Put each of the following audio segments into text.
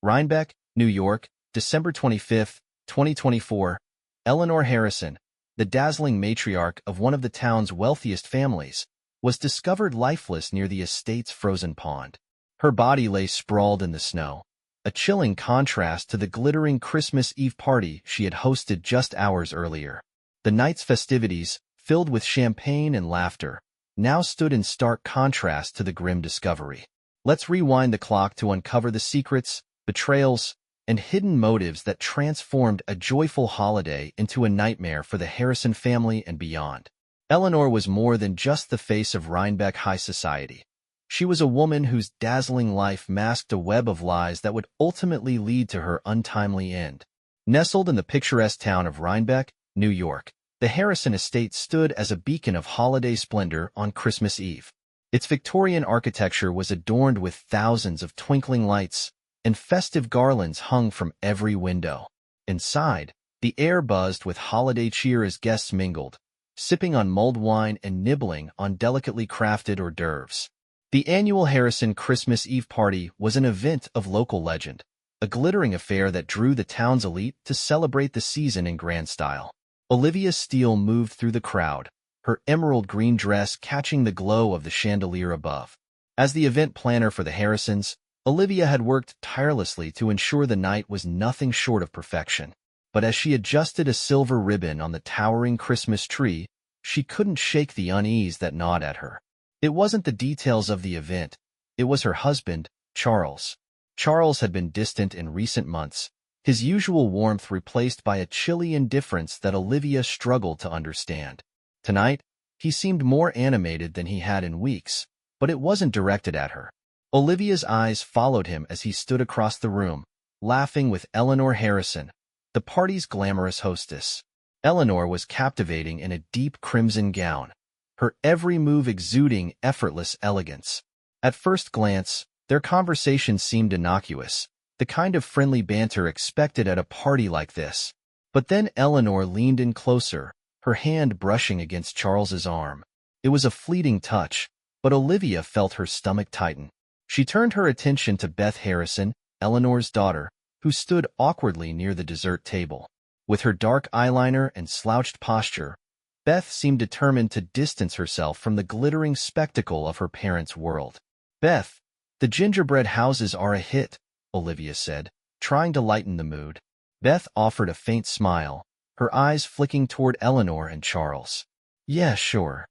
Rhinebeck, New York, December 25, 2024. Eleanor Harrison, the dazzling matriarch of one of the town's wealthiest families, was discovered lifeless near the estate's frozen pond. Her body lay sprawled in the snow, a chilling contrast to the glittering Christmas Eve party she had hosted just hours earlier. The night's festivities, filled with champagne and laughter, now stood in stark contrast to the grim discovery. Let's rewind the clock to uncover the secrets, betrayals, and hidden motives that transformed a joyful holiday into a nightmare for the Harrison family and beyond. Eleanor was more than just the face of Rhinebeck high society. She was a woman whose dazzling life masked a web of lies that would ultimately lead to her untimely end. Nestled in the picturesque town of Rhinebeck, New York, the Harrison estate stood as a beacon of holiday splendor on Christmas Eve. Its Victorian architecture was adorned with thousands of twinkling lights, and festive garlands hung from every window. Inside, the air buzzed with holiday cheer as guests mingled, sipping on mulled wine and nibbling on delicately crafted hors d'oeuvres. The annual Harrison Christmas Eve party was an event of local legend, a glittering affair that drew the town's elite to celebrate the season in grand style. Olivia Steele moved through the crowd, her emerald green dress catching the glow of the chandelier above. As the event planner for the Harrisons, Olivia had worked tirelessly to ensure the night was nothing short of perfection. But as she adjusted a silver ribbon on the towering Christmas tree, she couldn't shake the unease that gnawed at her. It wasn't the details of the event, it was her husband, Charles. Charles had been distant in recent months, his usual warmth replaced by a chilly indifference that Olivia struggled to understand. Tonight, he seemed more animated than he had in weeks, but it wasn't directed at her. Olivia's eyes followed him as he stood across the room, laughing with Eleanor Harrison, the party's glamorous hostess. Eleanor was captivating in a deep crimson gown, her every move exuding effortless elegance. At first glance, their conversation seemed innocuous, the kind of friendly banter expected at a party like this. But then Eleanor leaned in closer, her hand brushing against Charles's arm. It was a fleeting touch, but Olivia felt her stomach tighten. She turned her attention to Beth Harrison, Eleanor's daughter, who stood awkwardly near the dessert table. With her dark eyeliner and slouched posture, Beth seemed determined to distance herself from the glittering spectacle of her parents' world. "Beth, the gingerbread houses are a hit," Olivia said, trying to lighten the mood. Beth offered a faint smile, her eyes flicking toward Eleanor and Charles. "Yeah, sure."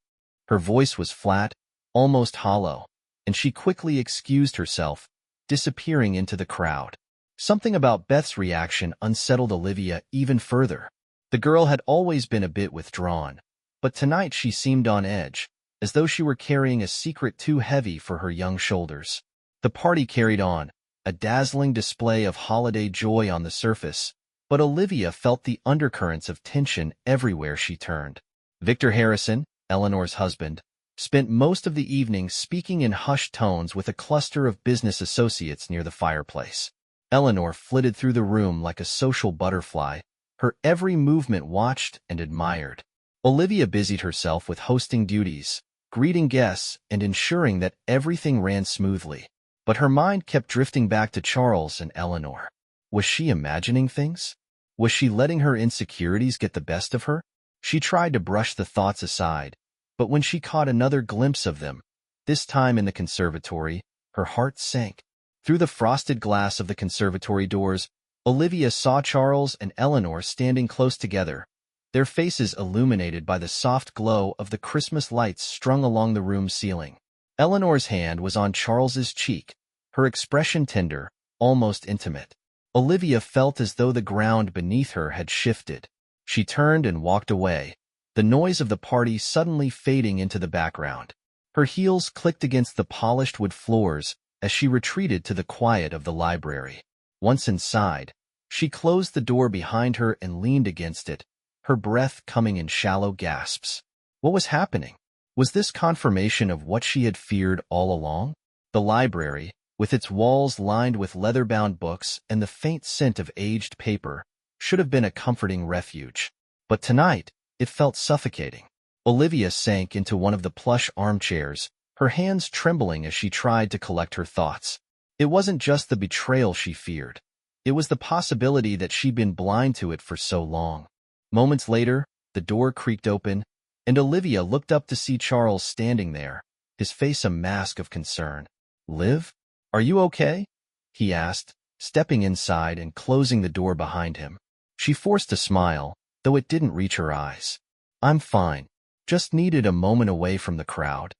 Her voice was flat, almost hollow, and she quickly excused herself, disappearing into the crowd. Something about Beth's reaction unsettled Olivia even further. The girl had always been a bit withdrawn, but tonight she seemed on edge, as though she were carrying a secret too heavy for her young shoulders. The party carried on, a dazzling display of holiday joy on the surface, but Olivia felt the undercurrents of tension everywhere she turned. Victor Harrison, Eleanor's husband, spent most of the evening speaking in hushed tones with a cluster of business associates near the fireplace. Eleanor flitted through the room like a social butterfly, her every movement watched and admired. Olivia busied herself with hosting duties, greeting guests, and ensuring that everything ran smoothly. But her mind kept drifting back to Charles and Eleanor. Was she imagining things? Was she letting her insecurities get the best of her? She tried to brush the thoughts aside, but when she caught another glimpse of them, this time in the conservatory, her heart sank. Through the frosted glass of the conservatory doors, Olivia saw Charles and Eleanor standing close together, their faces illuminated by the soft glow of the Christmas lights strung along the room's ceiling. Eleanor's hand was on Charles's cheek, her expression tender, almost intimate. Olivia felt as though the ground beneath her had shifted. She turned and walked away, the noise of the party suddenly fading into the background. Her heels clicked against the polished wood floors as she retreated to the quiet of the library. Once inside, she closed the door behind her and leaned against it, her breath coming in shallow gasps. What was happening? Was this confirmation of what she had feared all along? The library, with its walls lined with leather-bound books and the faint scent of aged paper, should have been a comforting refuge. But tonight, it felt suffocating. Olivia sank into one of the plush armchairs, her hands trembling as she tried to collect her thoughts. It wasn't just the betrayal she feared. It was the possibility that she'd been blind to it for so long. Moments later, the door creaked open, and Olivia looked up to see Charles standing there, his face a mask of concern. "Liv? Are you okay?" he asked, stepping inside and closing the door behind him. She forced a smile, though it didn't reach her eyes. "I'm fine. Just needed a moment away from the crowd."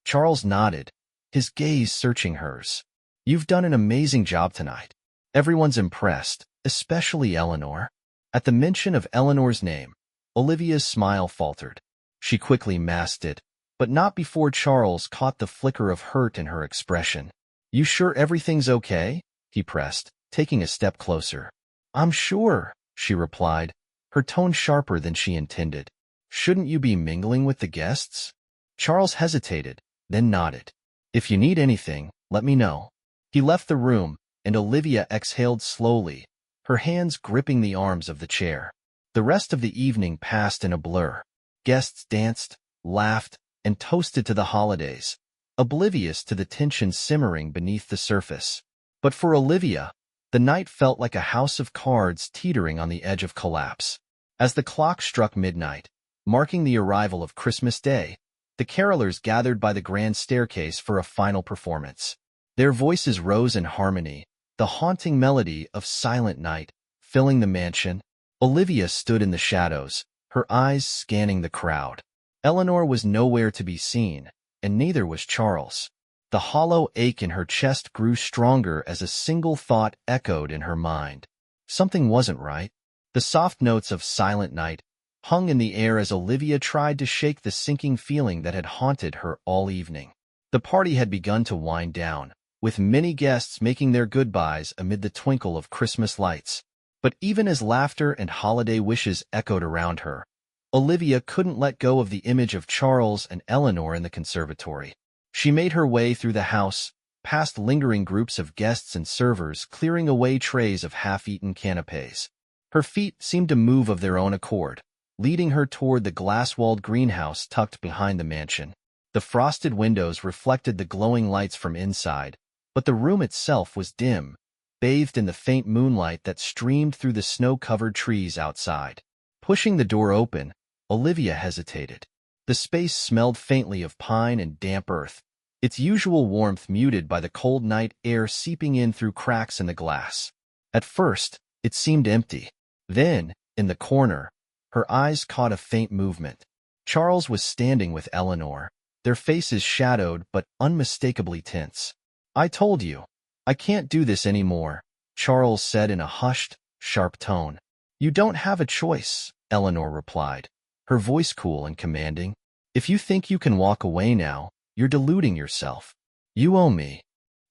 Charles nodded, his gaze searching hers. "You've done an amazing job tonight. Everyone's impressed, especially Eleanor." At the mention of Eleanor's name, Olivia's smile faltered. She quickly masked it, but not before Charles caught the flicker of hurt in her expression. "You sure everything's okay?" he pressed, taking a step closer. "I'm sure," she replied, her tone sharper than she intended. "Shouldn't you be mingling with the guests?" Charles hesitated, then nodded. "If you need anything, let me know." He left the room, and Olivia exhaled slowly, her hands gripping the arms of the chair. The rest of the evening passed in a blur. Guests danced, laughed, and toasted to the holidays, oblivious to the tension simmering beneath the surface. But for Olivia, the night felt like a house of cards teetering on the edge of collapse. As the clock struck midnight, marking the arrival of Christmas Day, the carolers gathered by the grand staircase for a final performance. Their voices rose in harmony, the haunting melody of Silent Night filling the mansion. Olivia stood in the shadows, her eyes scanning the crowd. Eleanor was nowhere to be seen, and neither was Charles. The hollow ache in her chest grew stronger as a single thought echoed in her mind. Something wasn't right. The soft notes of Silent Night hung in the air as Olivia tried to shake the sinking feeling that had haunted her all evening. The party had begun to wind down, with many guests making their goodbyes amid the twinkle of Christmas lights. But even as laughter and holiday wishes echoed around her, Olivia couldn't let go of the image of Charles and Eleanor in the conservatory. She made her way through the house, past lingering groups of guests and servers clearing away trays of half-eaten canapes. Her feet seemed to move of their own accord, leading her toward the glass-walled greenhouse tucked behind the mansion. The frosted windows reflected the glowing lights from inside, but the room itself was dim, bathed in the faint moonlight that streamed through the snow-covered trees outside. Pushing the door open, Olivia hesitated. The space smelled faintly of pine and damp earth, its usual warmth muted by the cold night air seeping in through cracks in the glass. At first, it seemed empty. Then, in the corner, her eyes caught a faint movement. Charles was standing with Eleanor, their faces shadowed but unmistakably tense. "I told you, I can't do this anymore," Charles said in a hushed, sharp tone. "You don't have a choice," Eleanor replied, her voice cool and commanding. "If you think you can walk away now, you're deluding yourself. You owe me."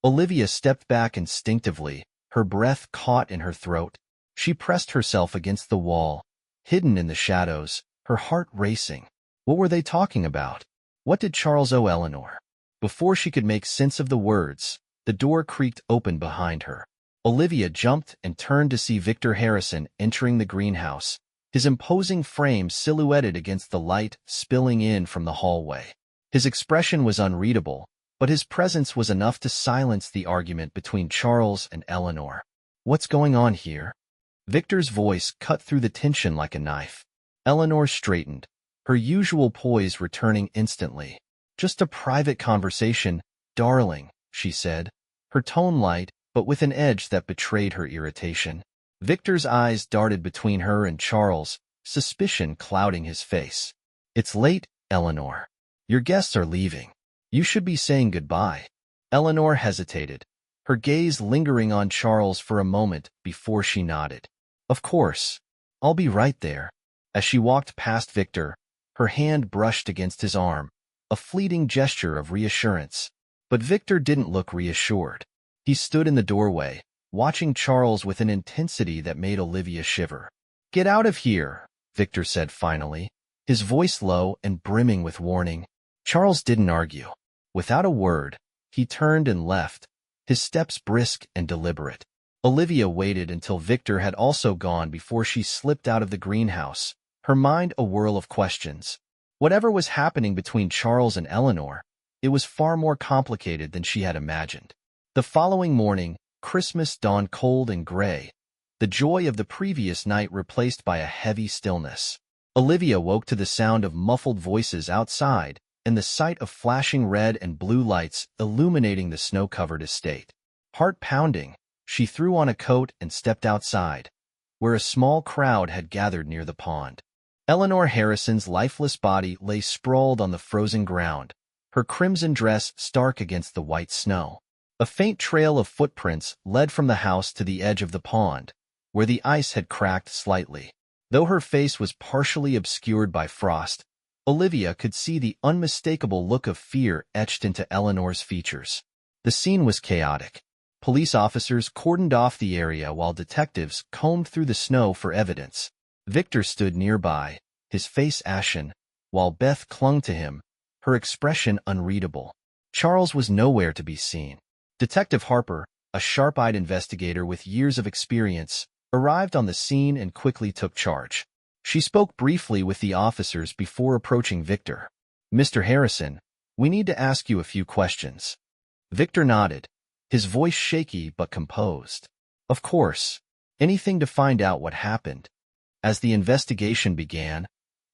Olivia stepped back instinctively, her breath caught in her throat. She pressed herself against the wall, hidden in the shadows, her heart racing. What were they talking about? What did Charles owe Eleanor? Before she could make sense of the words, the door creaked open behind her. Olivia jumped and turned to see Victor Harrison entering the greenhouse, his imposing frame silhouetted against the light spilling in from the hallway. His expression was unreadable, but his presence was enough to silence the argument between Charles and Eleanor. "What's going on here?" Victor's voice cut through the tension like a knife. Eleanor straightened, her usual poise returning instantly. "Just a private conversation, darling," she said, her tone light, but with an edge that betrayed her irritation. Victor's eyes darted between her and Charles, suspicion clouding his face. "It's late, Eleanor. Your guests are leaving. You should be saying goodbye." Eleanor hesitated, her gaze lingering on Charles for a moment before she nodded. "Of course. I'll be right there." As she walked past Victor, her hand brushed against his arm, a fleeting gesture of reassurance. But Victor didn't look reassured. He stood in the doorway, watching Charles with an intensity that made Olivia shiver. "Get out of here," Victor said finally, his voice low and brimming with warning. Charles didn't argue. Without a word, he turned and left, his steps brisk and deliberate. Olivia waited until Victor had also gone before she slipped out of the greenhouse, her mind a whirl of questions. Whatever was happening between Charles and Eleanor, it was far more complicated than she had imagined. The following morning, Christmas dawned cold and gray, the joy of the previous night replaced by a heavy stillness. Olivia woke to the sound of muffled voices outside and the sight of flashing red and blue lights illuminating the snow-covered estate. Heart pounding, she threw on a coat and stepped outside, where a small crowd had gathered near the pond. Eleanor Harrison's lifeless body lay sprawled on the frozen ground, her crimson dress stark against the white snow. A faint trail of footprints led from the house to the edge of the pond, where the ice had cracked slightly. Though her face was partially obscured by frost, Olivia could see the unmistakable look of fear etched into Eleanor's features. The scene was chaotic. Police officers cordoned off the area while detectives combed through the snow for evidence. Victor stood nearby, his face ashen, while Beth clung to him, her expression unreadable. Charles was nowhere to be seen. Detective Harper, a sharp-eyed investigator with years of experience, arrived on the scene and quickly took charge. She spoke briefly with the officers before approaching Victor. "Mr. Harrison, we need to ask you a few questions." Victor nodded, his voice shaky but composed. "Of course, anything to find out what happened." As the investigation began,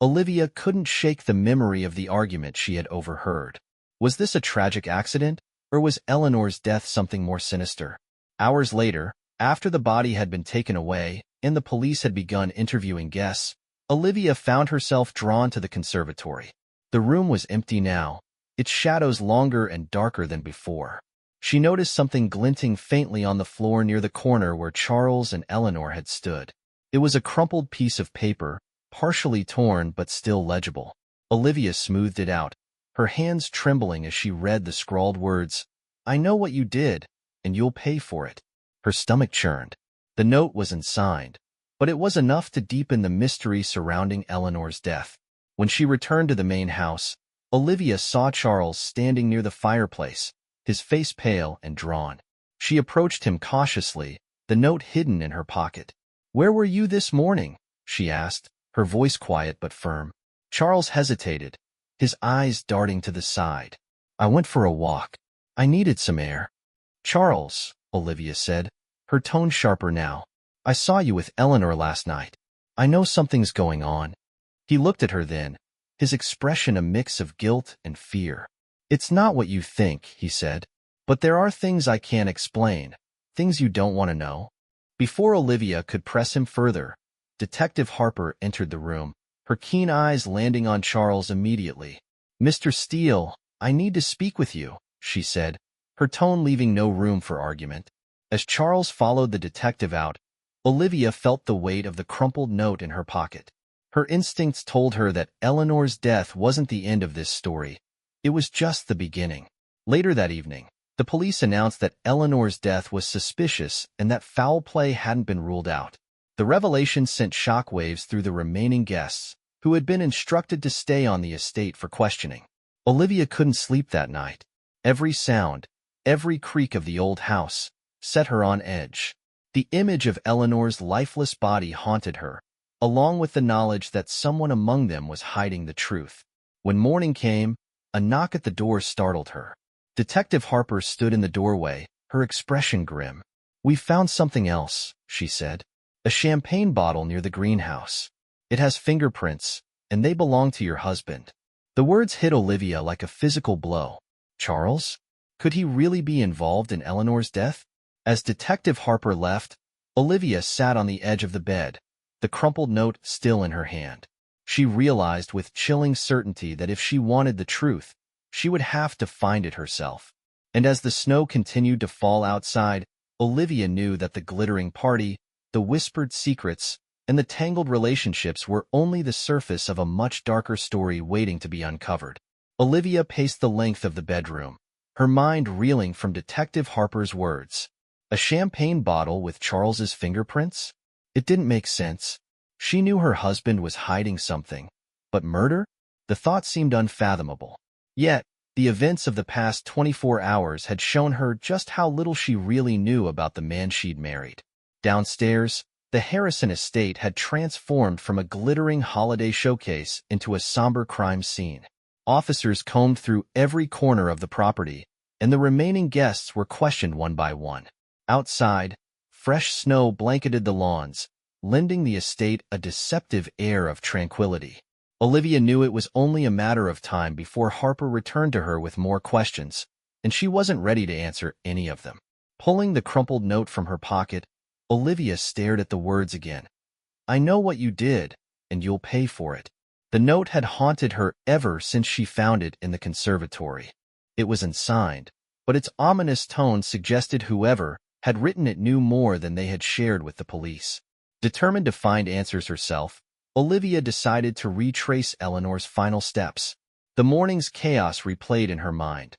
Olivia couldn't shake the memory of the argument she had overheard. Was this a tragic accident, or was Eleanor's death something more sinister? Hours later, after the body had been taken away and the police had begun interviewing guests, Olivia found herself drawn to the conservatory. The room was empty now, its shadows longer and darker than before. She noticed something glinting faintly on the floor near the corner where Charles and Eleanor had stood. It was a crumpled piece of paper, partially torn but still legible. Olivia smoothed it out, her hands trembling as she read the scrawled words, "I know what you did, and you'll pay for it." Her stomach churned. The note was unsigned, but it was enough to deepen the mystery surrounding Eleanor's death. When she returned to the main house, Olivia saw Charles standing near the fireplace, his face pale and drawn. She approached him cautiously, the note hidden in her pocket. "Where were you this morning?" she asked, her voice quiet but firm. Charles hesitated, his eyes darting to the side. "I went for a walk. I needed some air." "Charles," Olivia said, her tone sharper now, "I saw you with Eleanor last night. I know something's going on." He looked at her then, his expression a mix of guilt and fear. "It's not what you think," he said, "but there are things I can't explain, things you don't want to know." Before Olivia could press him further, Detective Harper entered the room, her keen eyes landing on Charles immediately. "Mr. Steele, I need to speak with you," she said, her tone leaving no room for argument. As Charles followed the detective out, Olivia felt the weight of the crumpled note in her pocket. Her instincts told her that Eleanor's death wasn't the end of this story. It was just the beginning. Later that evening, the police announced that Eleanor's death was suspicious and that foul play hadn't been ruled out. The revelation sent shockwaves through the remaining guests, who had been instructed to stay on the estate for questioning. Olivia couldn't sleep that night. Every sound, every creak of the old house, set her on edge. The image of Eleanor's lifeless body haunted her, along with the knowledge that someone among them was hiding the truth. When morning came, a knock at the door startled her. Detective Harper stood in the doorway, her expression grim. "We found something else," she said. "A champagne bottle near the greenhouse. It has fingerprints, and they belong to your husband." The words hit Olivia like a physical blow. Charles? Could he really be involved in Eleanor's death? As Detective Harper left, Olivia sat on the edge of the bed, the crumpled note still in her hand. She realized with chilling certainty that if she wanted the truth, she would have to find it herself. And as the snow continued to fall outside, Olivia knew that the glittering party, the whispered secrets, and the tangled relationships were only the surface of a much darker story waiting to be uncovered. Olivia paced the length of the bedroom, her mind reeling from Detective Harper's words. A champagne bottle with Charles's fingerprints? It didn't make sense. She knew her husband was hiding something, but murder? The thought seemed unfathomable. Yet, the events of the past 24 hours had shown her just how little she really knew about the man she'd married. Downstairs, the Harrison estate had transformed from a glittering holiday showcase into a somber crime scene. Officers combed through every corner of the property, and the remaining guests were questioned one by one. Outside, Fresh snow blanketed the lawns, lending the estate a deceptive air of tranquility. Olivia knew it was only a matter of time before Harper returned to her with more questions, and she wasn't ready to answer any of them. Pulling the crumpled note from her pocket, Olivia stared at the words again. "I know what you did, and you'll pay for it." The note had haunted her ever since she found it in the conservatory. It was unsigned, but its ominous tone suggested whoever had written it knew more than they had shared with the police. Determined to find answers herself, Olivia decided to retrace Eleanor's final steps. The morning's chaos replayed in her mind.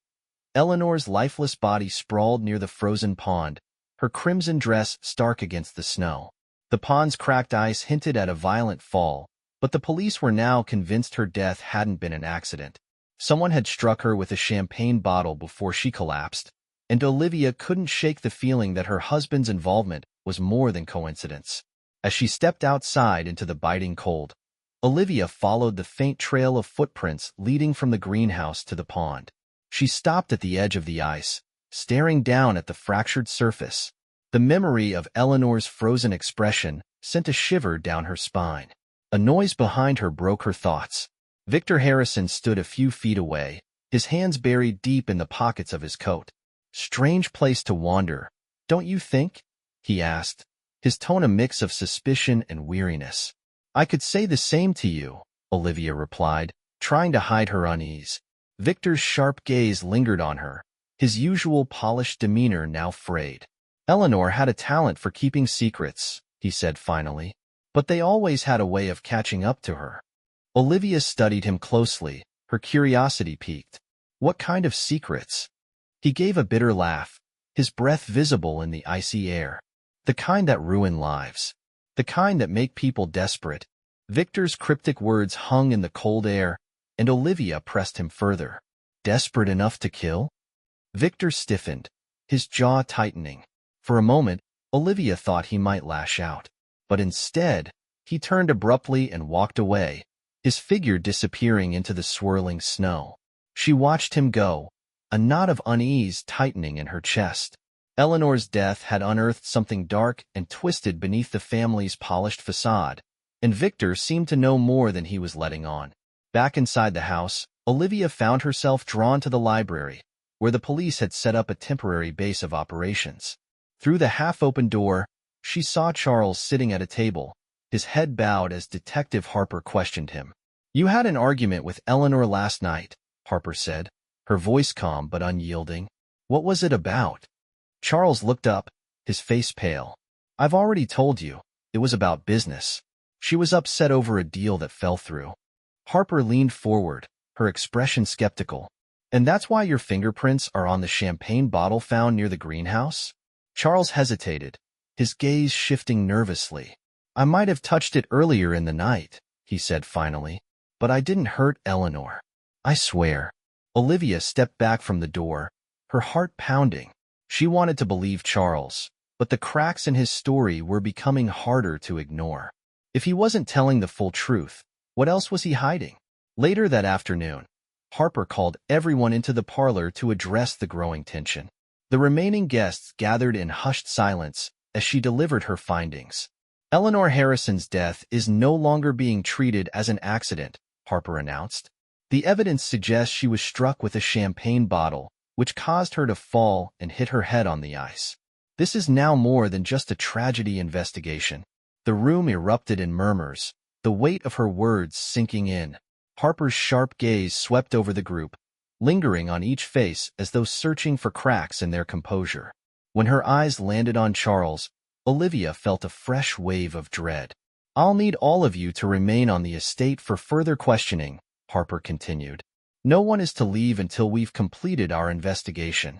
Eleanor's lifeless body sprawled near the frozen pond, her crimson dress stark against the snow. The pond's cracked ice hinted at a violent fall, but the police were now convinced her death hadn't been an accident. Someone had struck her with a champagne bottle before she collapsed, and Olivia couldn't shake the feeling that her husband's involvement was more than coincidence. As she stepped outside into the biting cold, Olivia followed the faint trail of footprints leading from the greenhouse to the pond. She stopped at the edge of the ice, staring down at the fractured surface. The memory of Eleanor's frozen expression sent a shiver down her spine. A noise behind her broke her thoughts. Victor Harrison stood a few feet away, his hands buried deep in the pockets of his coat. "Strange place to wander, don't you think?" he asked, his tone a mix of suspicion and weariness. "I could say the same to you," Olivia replied, trying to hide her unease. Victor's sharp gaze lingered on her, his usual polished demeanor now frayed. "Eleanor had a talent for keeping secrets," he said finally, "but they always had a way of catching up to her." Olivia studied him closely, her curiosity piqued. "What kind of secrets?" He gave a bitter laugh, his breath visible in the icy air. "The kind that ruin lives. The kind that make people desperate." Victor's cryptic words hung in the cold air, and Olivia pressed him further. "Desperate enough to kill?" Victor stiffened, his jaw tightening. For a moment, Olivia thought he might lash out. But instead, he turned abruptly and walked away, his figure disappearing into the swirling snow. She watched him go, a knot of unease tightening in her chest. Eleanor's death had unearthed something dark and twisted beneath the family's polished facade, and Victor seemed to know more than he was letting on. Back inside the house, Olivia found herself drawn to the library, where the police had set up a temporary base of operations. Through the half-open door, she saw Charles sitting at a table, his head bowed as Detective Harper questioned him. "You had an argument with Eleanor last night," Harper said, her voice calm but unyielding. "What was it about?" Charles looked up, his face pale. "I've already told you, it was about business. She was upset over a deal that fell through." Harper leaned forward, her expression skeptical. "And that's why your fingerprints are on the champagne bottle found near the greenhouse?" Charles hesitated, his gaze shifting nervously. "I might have touched it earlier in the night," he said finally, "but I didn't hurt Eleanor. I swear." Olivia stepped back from the door, her heart pounding. She wanted to believe Charles, but the cracks in his story were becoming harder to ignore. If he wasn't telling the full truth, what else was he hiding? Later that afternoon, Harper called everyone into the parlor to address the growing tension. The remaining guests gathered in hushed silence as she delivered her findings. "Eleanor Harrison's death is no longer being treated as an accident," Harper announced. "The evidence suggests she was struck with a champagne bottle, which caused her to fall and hit her head on the ice. This is now more than just a tragedy investigation." The room erupted in murmurs, the weight of her words sinking in. Harper's sharp gaze swept over the group, lingering on each face as though searching for cracks in their composure. When her eyes landed on Charles, Olivia felt a fresh wave of dread. "I'll need all of you to remain on the estate for further questioning," Harper continued. "No one is to leave until we've completed our investigation."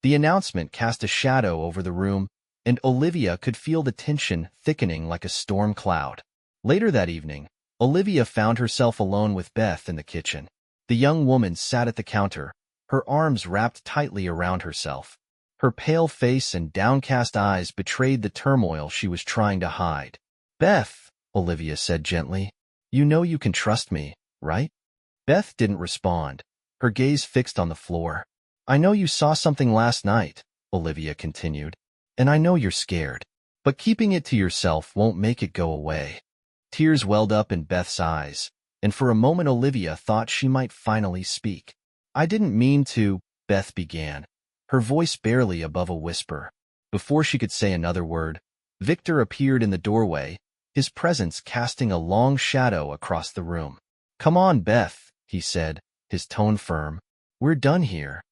The announcement cast a shadow over the room, and Olivia could feel the tension thickening like a storm cloud. Later that evening, Olivia found herself alone with Beth in the kitchen. The young woman sat at the counter, her arms wrapped tightly around herself. Her pale face and downcast eyes betrayed the turmoil she was trying to hide. "Beth," Olivia said gently, "you know you can trust me, right?" Beth didn't respond, her gaze fixed on the floor. "I know you saw something last night," Olivia continued, "and I know you're scared." But keeping it to yourself won't make it go away. Tears welled up in Beth's eyes, and for a moment Olivia thought she might finally speak. I didn't mean to, Beth began, her voice barely above a whisper. Before she could say another word, Victor appeared in the doorway, his presence casting a long shadow across the room. Come on, Beth, he said, his tone firm. We're done here.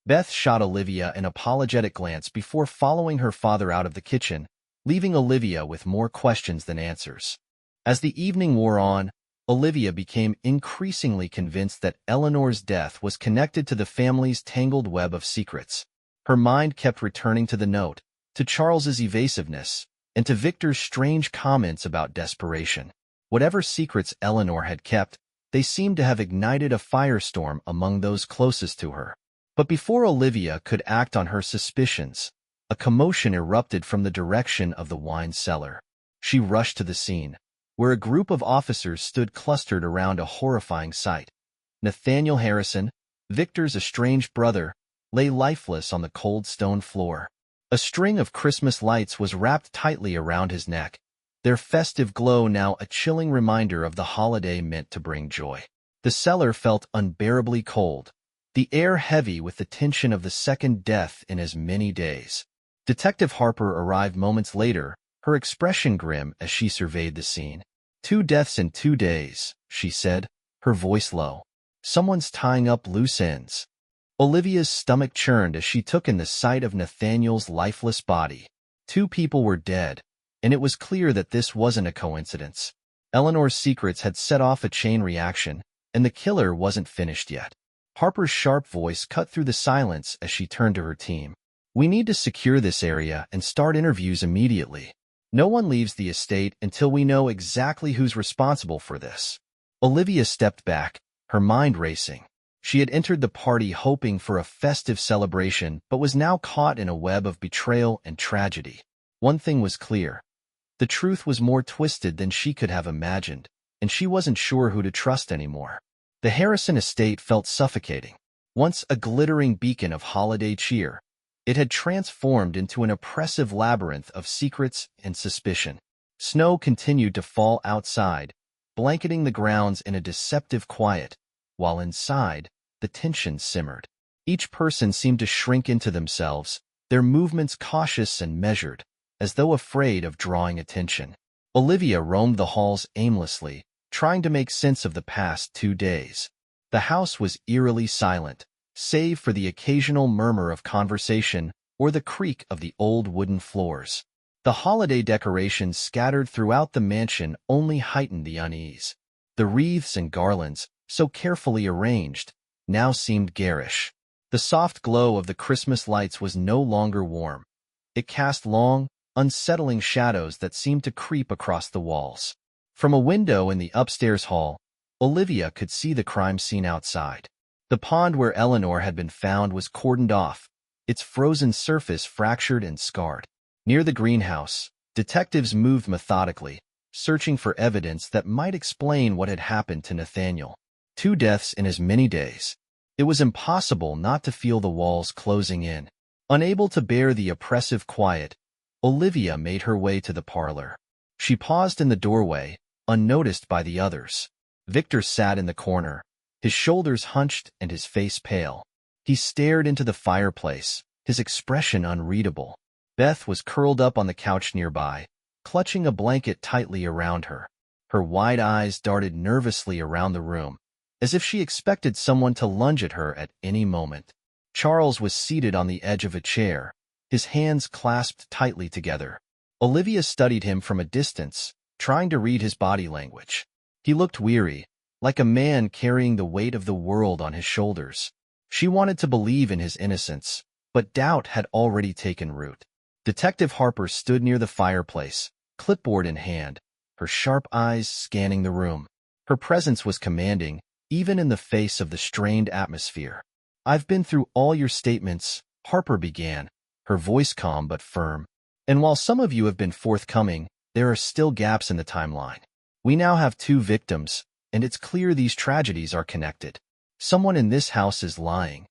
Beth shot Olivia an apologetic glance before following her father out of the kitchen, leaving Olivia with more questions than answers. As the evening wore on, Olivia became increasingly convinced that Eleanor's death was connected to the family's tangled web of secrets. Her mind kept returning to the note, to Charles's evasiveness, and to Victor's strange comments about desperation. Whatever secrets Eleanor had kept, they seemed to have ignited a firestorm among those closest to her. But before Olivia could act on her suspicions, a commotion erupted from the direction of the wine cellar. She rushed to the scene, where a group of officers stood clustered around a horrifying sight. Nathaniel Harrison, Victor's estranged brother, lay lifeless on the cold stone floor. A string of Christmas lights was wrapped tightly around his neck, their festive glow now a chilling reminder of the holiday meant to bring joy. The cellar felt unbearably cold, the air heavy with the tension of the second death in as many days. Detective Harper arrived moments later, her expression grim as she surveyed the scene. 2 deaths in 2 days, she said, her voice low. Someone's tying up loose ends. Olivia's stomach churned as she took in the sight of Nathaniel's lifeless body. 2 people were dead, and it was clear that this wasn't a coincidence. Eleanor's secrets had set off a chain reaction, and the killer wasn't finished yet. Harper's sharp voice cut through the silence as she turned to her team. We need to secure this area and start interviews immediately. No one leaves the estate until we know exactly who's responsible for this. Olivia stepped back, her mind racing. She had entered the party hoping for a festive celebration, but was now caught in a web of betrayal and tragedy. One thing was clear. The truth was more twisted than she could have imagined, and she wasn't sure who to trust anymore. The Harrison estate felt suffocating. Once a glittering beacon of holiday cheer, it had transformed into an oppressive labyrinth of secrets and suspicion. Snow continued to fall outside, blanketing the grounds in a deceptive quiet, while inside, the tension simmered. Each person seemed to shrink into themselves, their movements cautious and measured, as though afraid of drawing attention. Olivia roamed the halls aimlessly, trying to make sense of the past 2 days. The house was eerily silent, save for the occasional murmur of conversation or the creak of the old wooden floors. The holiday decorations scattered throughout the mansion only heightened the unease. The wreaths and garlands, so carefully arranged, now seemed garish. The soft glow of the Christmas lights was no longer warm. It cast long, unsettling shadows that seemed to creep across the walls. From a window in the upstairs hall, Olivia could see the crime scene outside. The pond where Eleanor had been found was cordoned off, its frozen surface fractured and scarred. Near the greenhouse, detectives moved methodically, searching for evidence that might explain what had happened to Nathaniel. 2 deaths in as many days. It was impossible not to feel the walls closing in. Unable to bear the oppressive quiet, Olivia made her way to the parlor. She paused in the doorway, unnoticed by the others. Victor sat in the corner, his shoulders hunched and his face pale. He stared into the fireplace, his expression unreadable. Beth was curled up on the couch nearby, clutching a blanket tightly around her. Her wide eyes darted nervously around the room, as if she expected someone to lunge at her at any moment. Charles was seated on the edge of a chair, his hands clasped tightly together. Olivia studied him from a distance, trying to read his body language. He looked weary, like a man carrying the weight of the world on his shoulders. She wanted to believe in his innocence, but doubt had already taken root. Detective Harper stood near the fireplace, clipboard in hand, her sharp eyes scanning the room. Her presence was commanding, even in the face of the strained atmosphere. I've been through all your statements, Harper began, her voice calm but firm. And while some of you have been forthcoming, there are still gaps in the timeline. We now have 2 victims, and it's clear these tragedies are connected. Someone in this house is lying.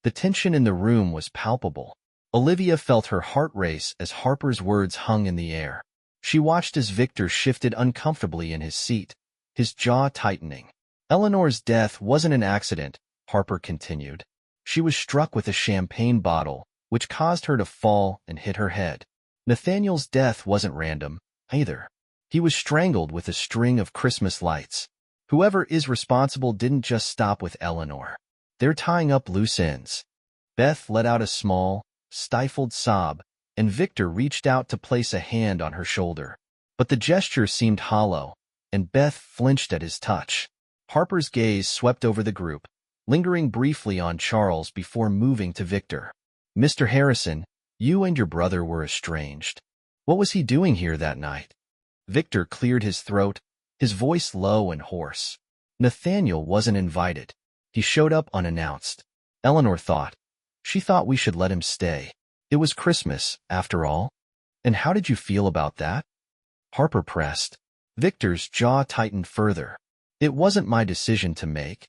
The tension in the room was palpable. Olivia felt her heart race as Harper's words hung in the air. She watched as Victor shifted uncomfortably in his seat, his jaw tightening. Eleanor's death wasn't an accident, Harper continued. She was struck with a champagne bottle, which caused her to fall and hit her head. Nathaniel's death wasn't random, either. He was strangled with a string of Christmas lights. Whoever is responsible didn't just stop with Eleanor. They're tying up loose ends. Beth let out a small, stifled sob, and Victor reached out to place a hand on her shoulder. But the gesture seemed hollow, and Beth flinched at his touch. Harper's gaze swept over the group, lingering briefly on Charles before moving to Victor. "Mr. Harrison, you and your brother were estranged. What was he doing here that night?" Victor cleared his throat, his voice low and hoarse. "Nathaniel wasn't invited. He showed up unannounced. Eleanor thought. She thought we should let him stay. It was Christmas, after all. And how did you feel about that?" Harper pressed. Victor's jaw tightened further. "It wasn't my decision to make."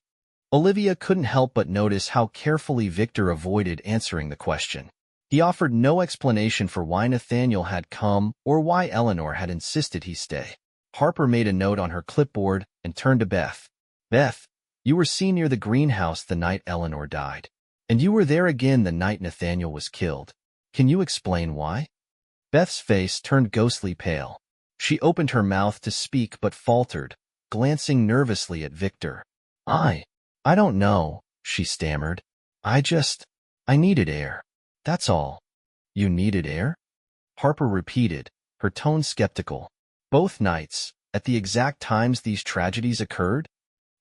Olivia couldn't help but notice how carefully Victor avoided answering the question. He offered no explanation for why Nathaniel had come or why Eleanor had insisted he stay. Harper made a note on her clipboard and turned to Beth. "Beth, you were seen near the greenhouse the night Eleanor died. And you were there again the night Nathaniel was killed. Can you explain why?" Beth's face turned ghostly pale. She opened her mouth to speak but faltered, glancing nervously at Victor. I don't know," she stammered. I needed air. That's all." "You needed air?" Harper repeated, her tone skeptical. "Both nights, at the exact times these tragedies occurred?"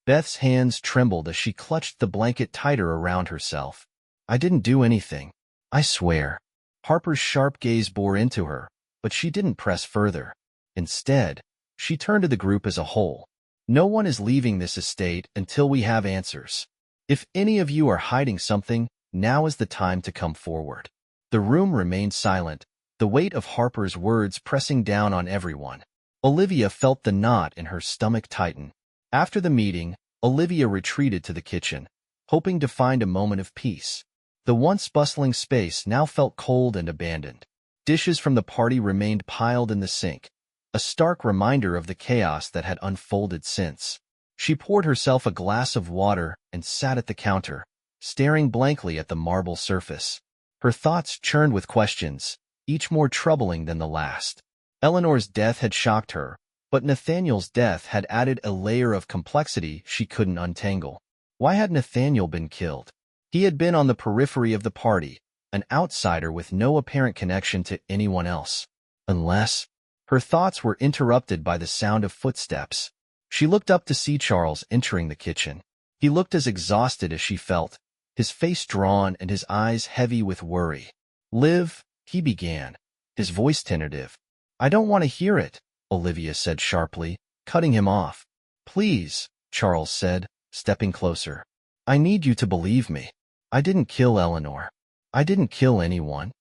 Beth's hands trembled as she clutched the blanket tighter around herself. "I didn't do anything. I swear." Harper's sharp gaze bore into her, but she didn't press further. Instead, she turned to the group as a whole. "No one is leaving this estate until we have answers. If any of you are hiding something, now is the time to come forward." The room remained silent, the weight of Harper's words pressing down on everyone. Olivia felt the knot in her stomach tighten. After the meeting, Olivia retreated to the kitchen, hoping to find a moment of peace. The once bustling space now felt cold and abandoned. Dishes from the party remained piled in the sink, a stark reminder of the chaos that had unfolded since. She poured herself a glass of water and sat at the counter, staring blankly at the marble surface. Her thoughts churned with questions, each more troubling than the last. Eleanor's death had shocked her, but Nathaniel's death had added a layer of complexity she couldn't untangle. Why had Nathaniel been killed? He had been on the periphery of the party, an outsider with no apparent connection to anyone else. Unless... Her thoughts were interrupted by the sound of footsteps. She looked up to see Charles entering the kitchen. He looked as exhausted as she felt, his face drawn and his eyes heavy with worry. "Liv," he began, his voice tentative. "I don't want to hear it," Olivia said sharply, cutting him off. "Please," Charles said, stepping closer. "I need you to believe me. I didn't kill Eleanor. I didn't kill anyone."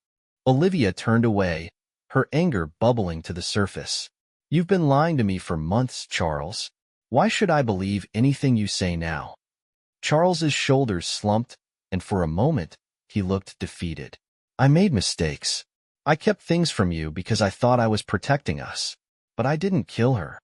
Olivia turned away, her anger bubbling to the surface. "You've been lying to me for months, Charles. Why should I believe anything you say now?" Charles's shoulders slumped, and for a moment, he looked defeated. "I made mistakes. I kept things from you because I thought I was protecting us. But I didn't kill her."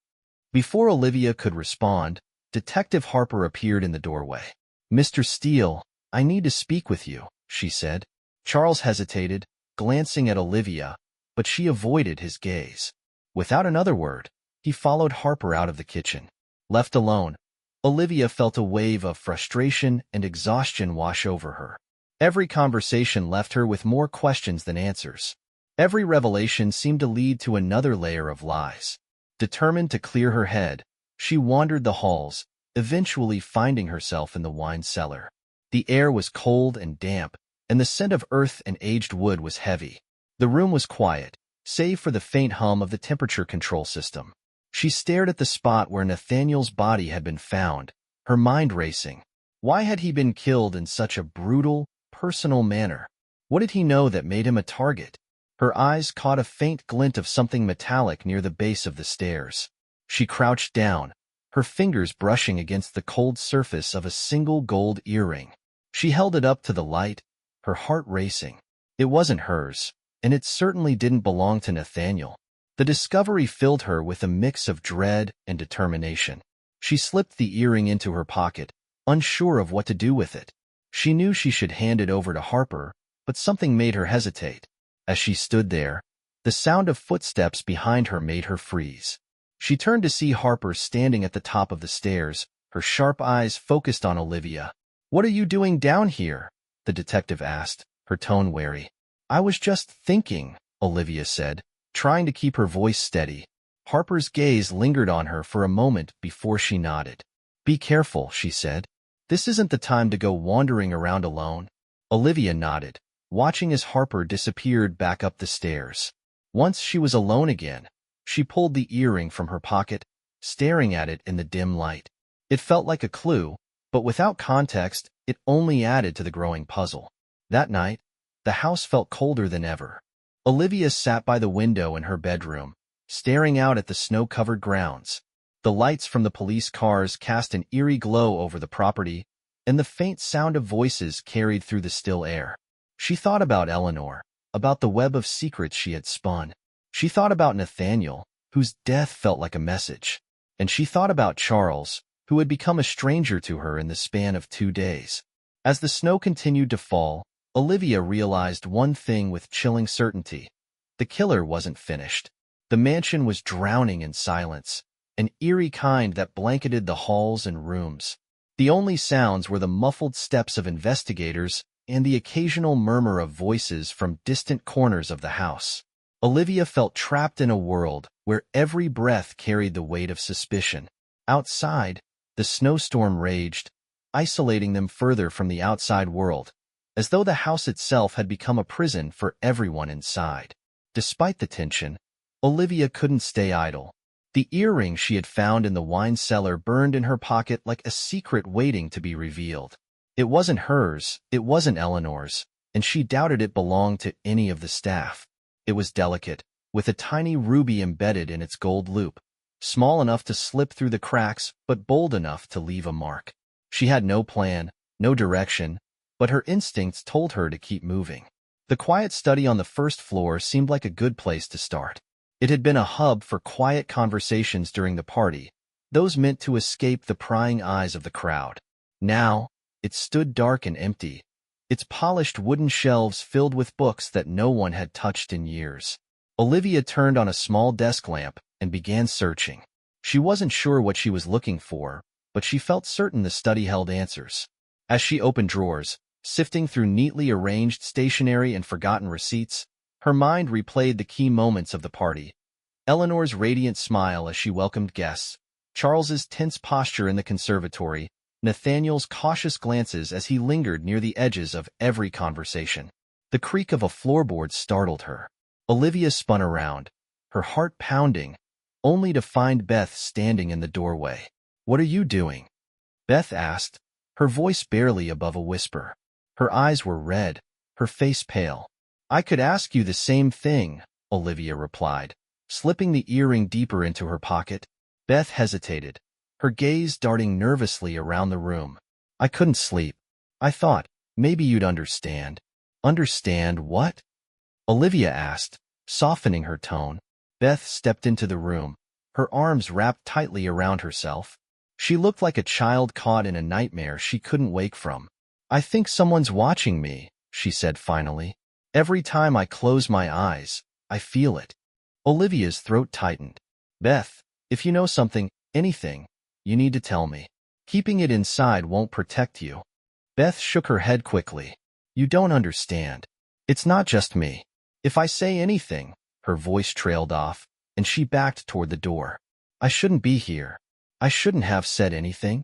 Before Olivia could respond, Detective Harper appeared in the doorway. "Mr. Steele, I need to speak with you," she said. Charles hesitated, glancing at Olivia, but she avoided his gaze. Without another word, he followed Harper out of the kitchen. Left alone, Olivia felt a wave of frustration and exhaustion wash over her. Every conversation left her with more questions than answers. Every revelation seemed to lead to another layer of lies. Determined to clear her head, she wandered the halls, eventually finding herself in the wine cellar. The air was cold and damp, and the scent of earth and aged wood was heavy. The room was quiet, save for the faint hum of the temperature control system. She stared at the spot where Nathaniel's body had been found, her mind racing. Why had he been killed in such a brutal, personal manner? What did he know that made him a target? Her eyes caught a faint glint of something metallic near the base of the stairs. She crouched down, her fingers brushing against the cold surface of a single gold earring. She held it up to the light, her heart racing. It wasn't hers, and it certainly didn't belong to Nathaniel. The discovery filled her with a mix of dread and determination. She slipped the earring into her pocket, unsure of what to do with it. She knew she should hand it over to Harper, but something made her hesitate. As she stood there, the sound of footsteps behind her made her freeze. She turned to see Harper standing at the top of the stairs, her sharp eyes focused on Olivia. "What are you doing down here?" the detective asked, her tone wary. "I was just thinking," Olivia said, trying to keep her voice steady. Harper's gaze lingered on her for a moment before she nodded. "Be careful," she said. "This isn't the time to go wandering around alone." Olivia nodded, watching as Harper disappeared back up the stairs. Once she was alone again, she pulled the earring from her pocket, staring at it in the dim light. It felt like a clue, but without context, it only added to the growing puzzle. That night, the house felt colder than ever. Olivia sat by the window in her bedroom, staring out at the snow-covered grounds. The lights from the police cars cast an eerie glow over the property, and the faint sound of voices carried through the still air. She thought about Eleanor, about the web of secrets she had spun. She thought about Nathaniel, whose death felt like a message. And she thought about Charles, who had become a stranger to her in the span of 2 days. As the snow continued to fall, Olivia realized one thing with chilling certainty. The killer wasn't finished. The mansion was drowning in silence, an eerie kind that blanketed the halls and rooms. The only sounds were the muffled steps of investigators and the occasional murmur of voices from distant corners of the house. Olivia felt trapped in a world where every breath carried the weight of suspicion. Outside, the snowstorm raged, isolating them further from the outside world, as though the house itself had become a prison for everyone inside. Despite the tension, Olivia couldn't stay idle. The earring she had found in the wine cellar burned in her pocket like a secret waiting to be revealed. It wasn't hers, it wasn't Eleanor's, and she doubted it belonged to any of the staff. It was delicate, with a tiny ruby embedded in its gold loop, small enough to slip through the cracks but bold enough to leave a mark. She had no plan, no direction, but her instincts told her to keep moving. The quiet study on the first floor seemed like a good place to start. It had been a hub for quiet conversations during the party, those meant to escape the prying eyes of the crowd. Now, it stood dark and empty, its polished wooden shelves filled with books that no one had touched in years. Olivia turned on a small desk lamp and began searching. She wasn't sure what she was looking for, but she felt certain the study held answers. As she opened drawers, sifting through neatly arranged stationery and forgotten receipts, her mind replayed the key moments of the party. Eleanor's radiant smile as she welcomed guests, Charles's tense posture in the conservatory, Nathaniel's cautious glances as he lingered near the edges of every conversation. The creak of a floorboard startled her. Olivia spun around, her heart pounding, only to find Beth standing in the doorway. "What are you doing?" Beth asked, her voice barely above a whisper. Her eyes were red, her face pale. "I could ask you the same thing," Olivia replied, slipping the earring deeper into her pocket. Beth hesitated, her gaze darting nervously around the room. "I couldn't sleep. I thought, maybe you'd understand." "Understand what?" Olivia asked, softening her tone. Beth stepped into the room, her arms wrapped tightly around herself. She looked like a child caught in a nightmare she couldn't wake from. "I think someone's watching me," she said finally. "Every time I close my eyes, I feel it." Olivia's throat tightened. "Beth, if you know something, anything, you need to tell me. Keeping it inside won't protect you." Beth shook her head quickly. "You don't understand. It's not just me. If I say anything," her voice trailed off, and she backed toward the door. "I shouldn't be here. I shouldn't have said anything."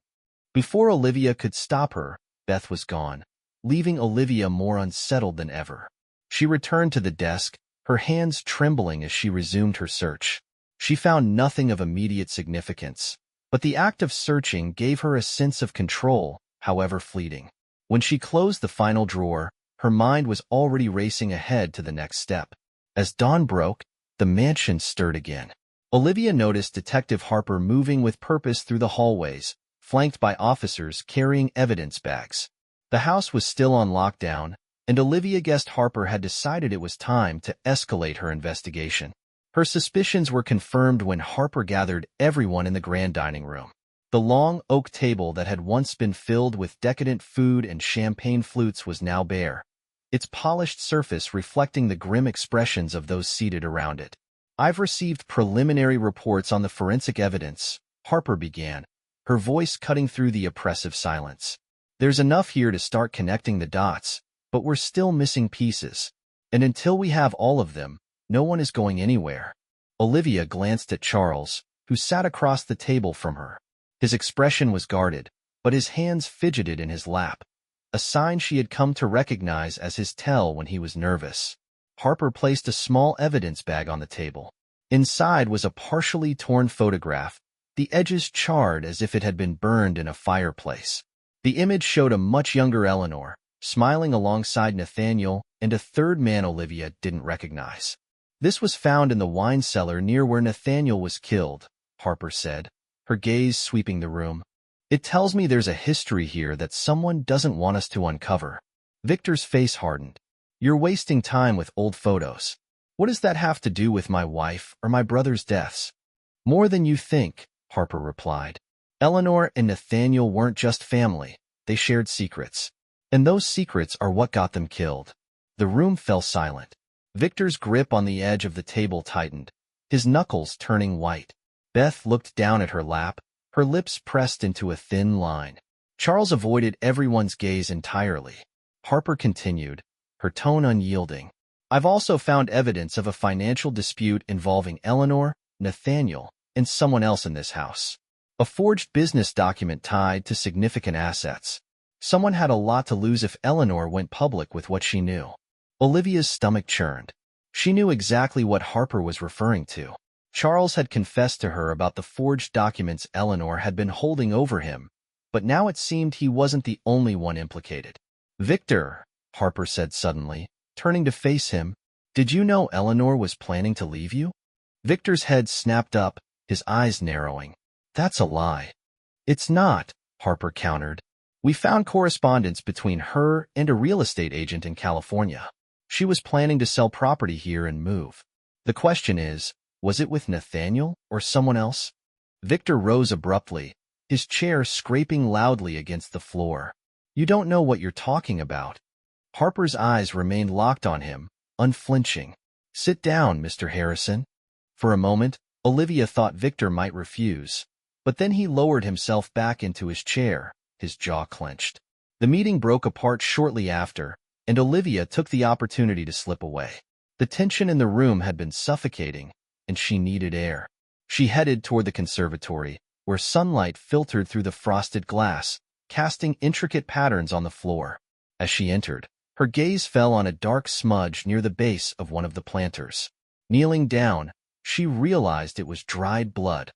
Before Olivia could stop her, Beth was gone, leaving Olivia more unsettled than ever. She returned to the desk, her hands trembling as she resumed her search. She found nothing of immediate significance, but the act of searching gave her a sense of control, however fleeting. When she closed the final drawer, her mind was already racing ahead to the next step. As dawn broke, the mansion stirred again. Olivia noticed Detective Harper moving with purpose through the hallways, flanked by officers carrying evidence bags. The house was still on lockdown, and Olivia guessed Harper had decided it was time to escalate her investigation. Her suspicions were confirmed when Harper gathered everyone in the grand dining room. The long oak table that had once been filled with decadent food and champagne flutes was now bare, its polished surface reflecting the grim expressions of those seated around it. "I've received preliminary reports on the forensic evidence," Harper began, her voice cutting through the oppressive silence. "There's enough here to start connecting the dots, but we're still missing pieces. And until we have all of them, no one is going anywhere." Olivia glanced at Charles, who sat across the table from her. His expression was guarded, but his hands fidgeted in his lap, a sign she had come to recognize as his tell when he was nervous. Harper placed a small evidence bag on the table. Inside was a partially torn photograph, the edges charred as if it had been burned in a fireplace. The image showed a much younger Eleanor, smiling alongside Nathaniel and a third man Olivia didn't recognize. "This was found in the wine cellar near where Nathaniel was killed," Harper said, her gaze sweeping the room. "It tells me there's a history here that someone doesn't want us to uncover." Victor's face hardened. "You're wasting time with old photos. What does that have to do with my wife or my brother's deaths?" "More than you think," Harper replied. "Eleanor and Nathaniel weren't just family, they shared secrets. And those secrets are what got them killed." The room fell silent. Victor's grip on the edge of the table tightened, his knuckles turning white. Beth looked down at her lap, her lips pressed into a thin line. Charles avoided everyone's gaze entirely. Harper continued, her tone unyielding. "I've also found evidence of a financial dispute involving Eleanor, Nathaniel, and someone else in this house. A forged business document tied to significant assets. Someone had a lot to lose if Eleanor went public with what she knew." Olivia's stomach churned. She knew exactly what Harper was referring to. Charles had confessed to her about the forged documents Eleanor had been holding over him, but now it seemed he wasn't the only one implicated. "Victor," Harper said suddenly, turning to face him, "did you know Eleanor was planning to leave you?" Victor's head snapped up, his eyes narrowing. "That's a lie." "It's not," Harper countered. "We found correspondence between her and a real estate agent in California. She was planning to sell property here and move. The question is, was it with Nathaniel or someone else?" Victor rose abruptly, his chair scraping loudly against the floor. "You don't know what you're talking about." Harper's eyes remained locked on him, unflinching. "Sit down, Mr. Harrison." For a moment, Olivia thought Victor might refuse, but then he lowered himself back into his chair, his jaw clenched. The meeting broke apart shortly after, and Olivia took the opportunity to slip away. The tension in the room had been suffocating, and she needed air. She headed toward the conservatory, where sunlight filtered through the frosted glass, casting intricate patterns on the floor. As she entered, her gaze fell on a dark smudge near the base of one of the planters. Kneeling down, she realized it was dried blood,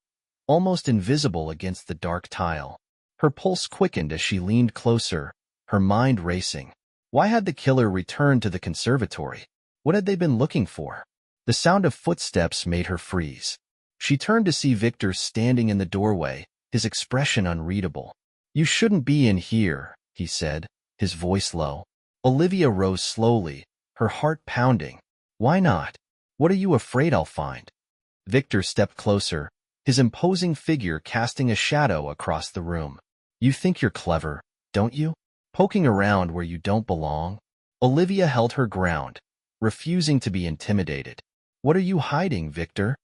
almost invisible against the dark tile. Her pulse quickened as she leaned closer, her mind racing. Why had the killer returned to the conservatory? What had they been looking for? The sound of footsteps made her freeze. She turned to see Victor standing in the doorway, his expression unreadable. "You shouldn't be in here," he said, his voice low. Olivia rose slowly, her heart pounding. "Why not? What are you afraid I'll find?" Victor stepped closer, his imposing figure casting a shadow across the room. "You think you're clever, don't you? Poking around where you don't belong?" Olivia held her ground, refusing to be intimidated. "What are you hiding, Victor?"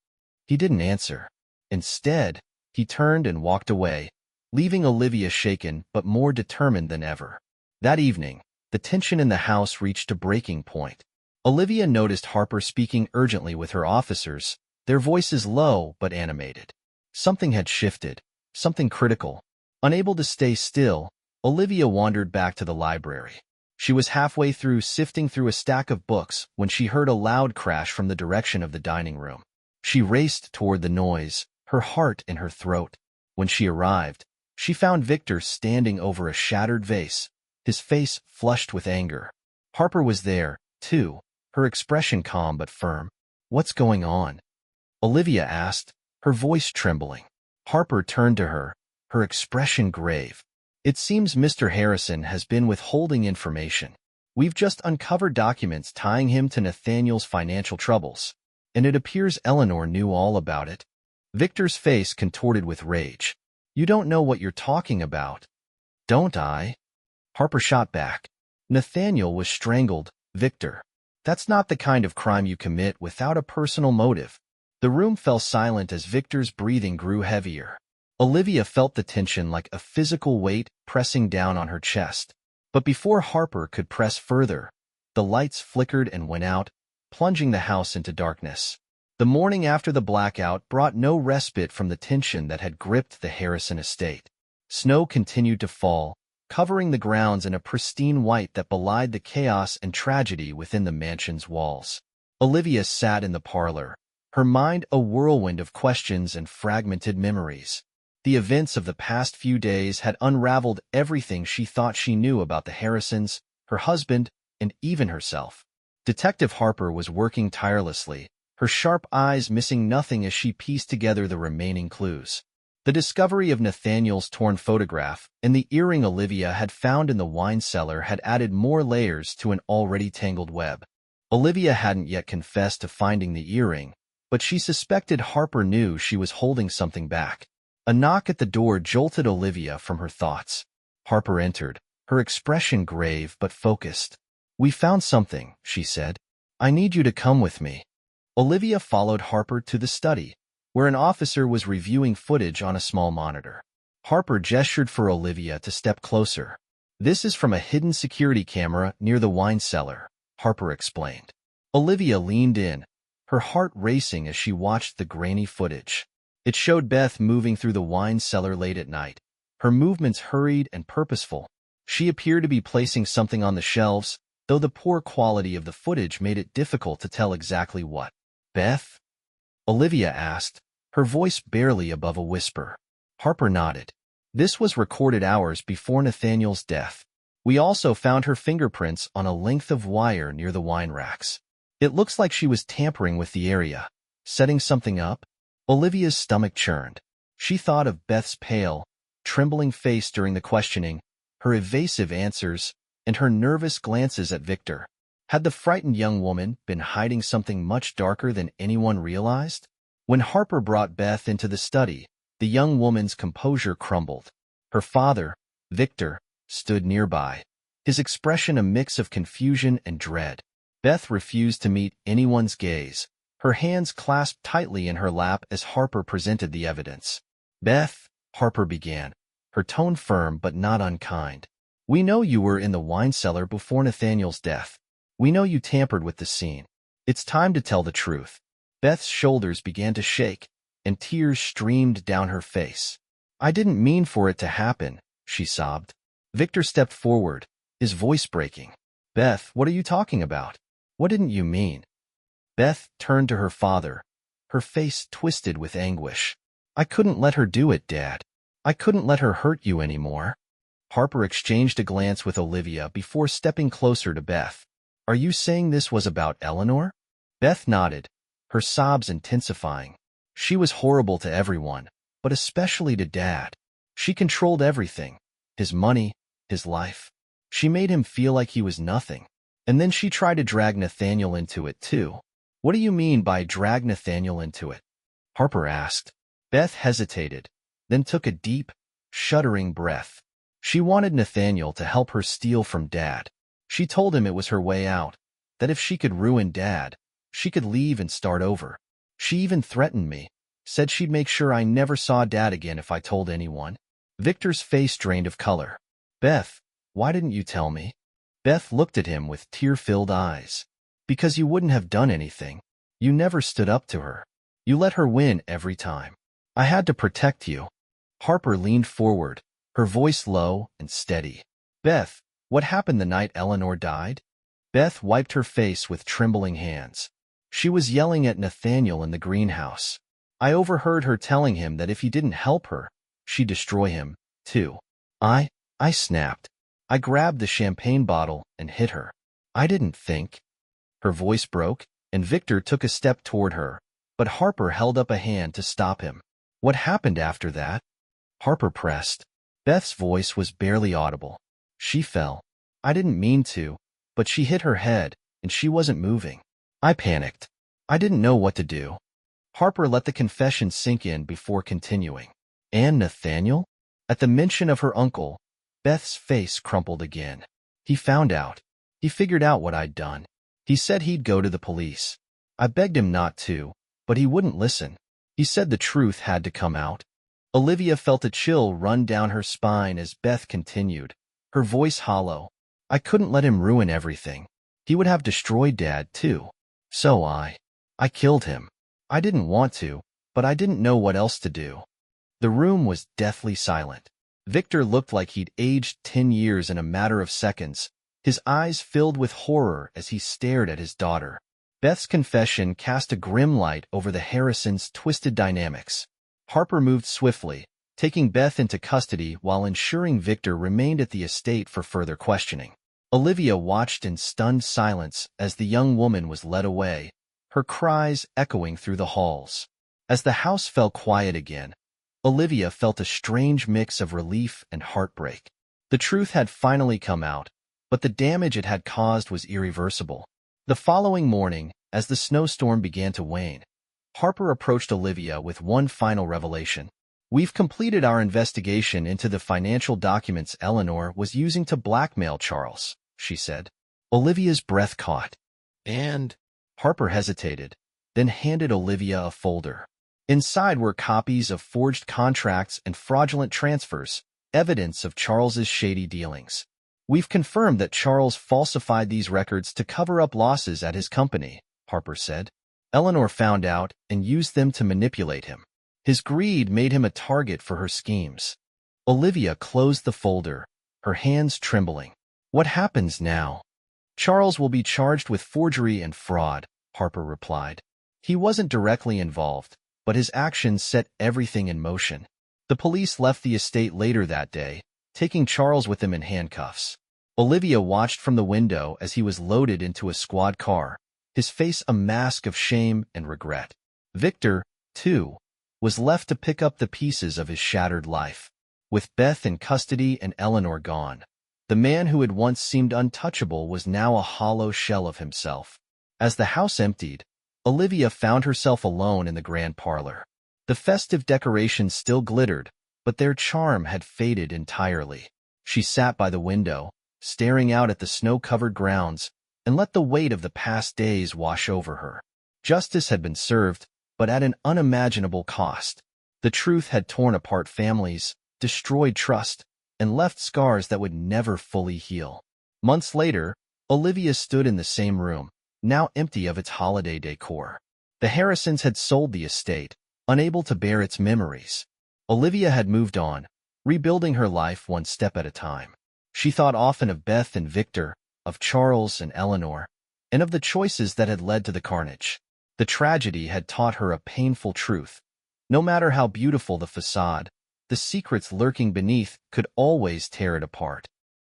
He didn't answer. Instead, he turned and walked away, leaving Olivia shaken but more determined than ever. That evening, the tension in the house reached a breaking point. Olivia noticed Harper speaking urgently with her officers, their voices low but animated. Something had shifted, something critical. Unable to stay still, Olivia wandered back to the library. She was halfway through sifting through a stack of books when she heard a loud crash from the direction of the dining room. She raced toward the noise, her heart in her throat. When she arrived, she found Victor standing over a shattered vase, his face flushed with anger. Harper was there, too, her expression calm but firm. "What's going on?" Olivia asked, her voice trembling. Harper turned to her, her expression grave. "It seems Mr. Harrison has been withholding information. We've just uncovered documents tying him to Nathaniel's financial troubles, and it appears Eleanor knew all about it. Victor's face contorted with rage. You don't know what you're talking about. Don't I? Harper shot back. Nathaniel was strangled, Victor. That's not the kind of crime you commit without a personal motive. The room fell silent as Victor's breathing grew heavier. Olivia felt the tension like a physical weight pressing down on her chest. But before Harper could press further, the lights flickered and went out, plunging the house into darkness. The morning after the blackout brought no respite from the tension that had gripped the Harrison estate. Snow continued to fall, covering the grounds in a pristine white that belied the chaos and tragedy within the mansion's walls. Olivia sat in the parlor, her mind a whirlwind of questions and fragmented memories. The events of the past few days had unraveled everything she thought she knew about the Harrisons, her husband, and even herself. Detective Harper was working tirelessly, her sharp eyes missing nothing as she pieced together the remaining clues. The discovery of Nathaniel's torn photograph and the earring Olivia had found in the wine cellar had added more layers to an already tangled web. Olivia hadn't yet confessed to finding the earring, but she suspected Harper knew she was holding something back. A knock at the door jolted Olivia from her thoughts. Harper entered, her expression grave but focused. "We found something," she said. "I need you to come with me." Olivia followed Harper to the study, where an officer was reviewing footage on a small monitor. Harper gestured for Olivia to step closer. "This is from a hidden security camera near the wine cellar," Harper explained. Olivia leaned in, her heart racing as she watched the grainy footage. It showed Beth moving through the wine cellar late at night. Her movements hurried and purposeful. She appeared to be placing something on the shelves, though the poor quality of the footage made it difficult to tell exactly what. "Beth?" Olivia asked, her voice barely above a whisper. Harper nodded. "This was recorded hours before Nathaniel's death. We also found her fingerprints on a length of wire near the wine racks. It looks like she was tampering with the area, setting something up." Olivia's stomach churned. She thought of Beth's pale, trembling face during the questioning, her evasive answers, and her nervous glances at Victor. Had the frightened young woman been hiding something much darker than anyone realized? When Harper brought Beth into the study, the young woman's composure crumbled. Her father, Victor, stood nearby, his expression a mix of confusion and dread. Beth refused to meet anyone's gaze, her hands clasped tightly in her lap as Harper presented the evidence. "Beth," Harper began, her tone firm but not unkind. "We know you were in the wine cellar before Nathaniel's death. We know you tampered with the scene. It's time to tell the truth." Beth's shoulders began to shake, and tears streamed down her face. "I didn't mean for it to happen," she sobbed. Victor stepped forward, his voice breaking. "Beth, what are you talking about? What didn't you mean?" Beth turned to her father, her face twisted with anguish. "I couldn't let her do it, Dad. I couldn't let her hurt you anymore." Harper exchanged a glance with Olivia before stepping closer to Beth. "Are you saying this was about Eleanor?" Beth nodded, her sobs intensifying. "She was horrible to everyone, but especially to Dad. She controlled everything, his money, his life. She made him feel like he was nothing. And then she tried to drag Nathaniel into it, too." "What do you mean by drag Nathaniel into it?" Harper asked. Beth hesitated, then took a deep, shuddering breath. She wanted Nathaniel to help her steal from Dad. She told him it was her way out, that if she could ruin Dad, she could leave and start over. She even threatened me, said she'd make sure I never saw Dad again if I told anyone. Victor's face drained of color. "Beth, why didn't you tell me?" Beth looked at him with tear-filled eyes. "Because you wouldn't have done anything. You never stood up to her. You let her win every time. I had to protect you." Harper leaned forward, her voice low and steady. "Beth, what happened the night Eleanor died?" Beth wiped her face with trembling hands. "She was yelling at Nathaniel in the greenhouse. I overheard her telling him that if he didn't help her, she'd destroy him, too. I snapped. I grabbed the champagne bottle and hit her. I didn't think." Her voice broke, and Victor took a step toward her, but Harper held up a hand to stop him. "What happened after that?" Harper pressed. Beth's voice was barely audible. "She fell. I didn't mean to, but she hit her head, and she wasn't moving. I panicked. I didn't know what to do. Harper let the confession sink in before continuing. And Nathaniel? At the mention of her uncle, Beth's face crumpled again. He found out. He figured out what I'd done. He said he'd go to the police. I begged him not to, but he wouldn't listen. He said the truth had to come out. Olivia felt a chill run down her spine as Beth continued, her voice hollow. I couldn't let him ruin everything. He would have destroyed Dad, too. So I killed him. I didn't want to, but I didn't know what else to do. The room was deathly silent. Victor looked like he'd aged 10 years in a matter of seconds, his eyes filled with horror as he stared at his daughter. Beth's confession cast a grim light over the Harrisons' twisted dynamics. Harper moved swiftly, taking Beth into custody while ensuring Victor remained at the estate for further questioning. Olivia watched in stunned silence as the young woman was led away, her cries echoing through the halls. As the house fell quiet again, Olivia felt a strange mix of relief and heartbreak. The truth had finally come out, but the damage it had caused was irreversible. The following morning, as the snowstorm began to wane, Harper approached Olivia with one final revelation. We've completed our investigation into the financial documents Eleanor was using to blackmail Charles, she said. Olivia's breath caught. And Harper hesitated, then handed Olivia a folder. Inside were copies of forged contracts and fraudulent transfers, evidence of Charles's shady dealings. We've confirmed that Charles falsified these records to cover up losses at his company, Harper said. Eleanor found out and used them to manipulate him. His greed made him a target for her schemes. Olivia closed the folder, her hands trembling. What happens now? Charles will be charged with forgery and fraud, Harper replied. He wasn't directly involved, but his actions set everything in motion. The police left the estate later that day, taking Charles with them in handcuffs. Olivia watched from the window as he was loaded into a squad car, his face a mask of shame and regret. Victor, too, was left to pick up the pieces of his shattered life. With Beth in custody and Eleanor gone, the man who had once seemed untouchable was now a hollow shell of himself. As the house emptied, Olivia found herself alone in the grand parlor. The festive decorations still glittered, but their charm had faded entirely. She sat by the window, staring out at the snow-covered grounds, and let the weight of the past days wash over her. Justice had been served, but at an unimaginable cost. The truth had torn apart families, destroyed trust, and left scars that would never fully heal. Months later, Olivia stood in the same room, now empty of its holiday decor. The Harrisons had sold the estate, unable to bear its memories. Olivia had moved on, rebuilding her life one step at a time. She thought often of Beth and Victor, of Charles and Eleanor, and of the choices that had led to the carnage. The tragedy had taught her a painful truth. No matter how beautiful the facade, the secrets lurking beneath could always tear it apart.